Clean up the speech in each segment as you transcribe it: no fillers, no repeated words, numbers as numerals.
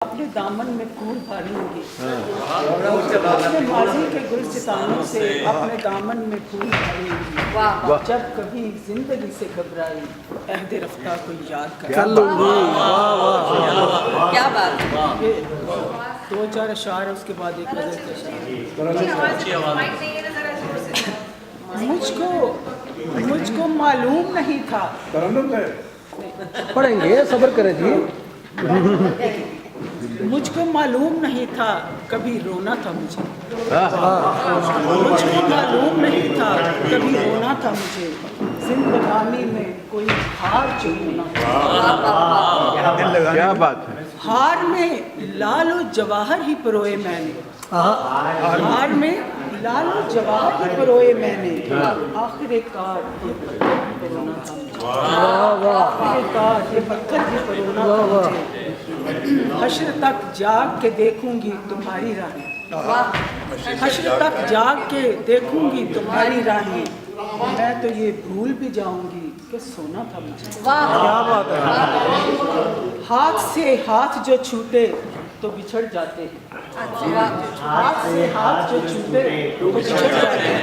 अपने दामन में फूल भरेंगे, अपने माजी के गुलसितानों से अपने दामन में फूल भरेंगे। जब कभी जिंदगी से घबराई अहद रफ्ता को याद कर। क्या बात है। ये दो चार अशार है, उसके बाद एक गज़ल का अशार। मुझको मालूम नहीं था। पढ़ेंगे, सब्र करें जी। मुझको मालूम नहीं था कभी रोना था मुझे। मुझको मालूम नहीं था कभी रोना था मुझे। जिंदगानी में कोई हार चुनना। क्या बात है। हार में लाल और जवाहर ही परोए मैंने। हार में लाल और जवाहर ही परोए मैंने। आखिरकार ये पत्थर भी परोना था मुझे। आखिरकार ये पत्थर भी परोना था मुझे। हश्र तक जाग के देखूंगी तुम्हारी राहें। हश्र तक जाग के देखूंगी तुम्हारी राहें। मैं तो ये भूल भी जाऊंगी कि सोना था मुझे। क्या बात है। हाथ से हाथ जो छूटे तो बिछड़ जाते हैं। हाथ से हाथ जो छूटे तो बिछड़ जाते हैं।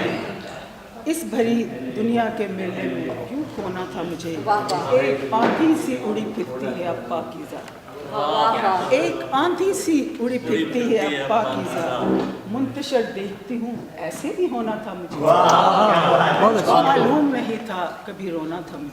इस भरी दुनिया के मेले में क्यों खोना था मुझे। एक आंधी सी उड़ी फिरती है अब पाकीज़ा। एक आंधी सी उड़ी फिरती है अब पाकीज़ा। मुंतशर देखती हूँ ऐसे भी होना था मुझे। मालूम नहीं था कभी रोना था मुझे।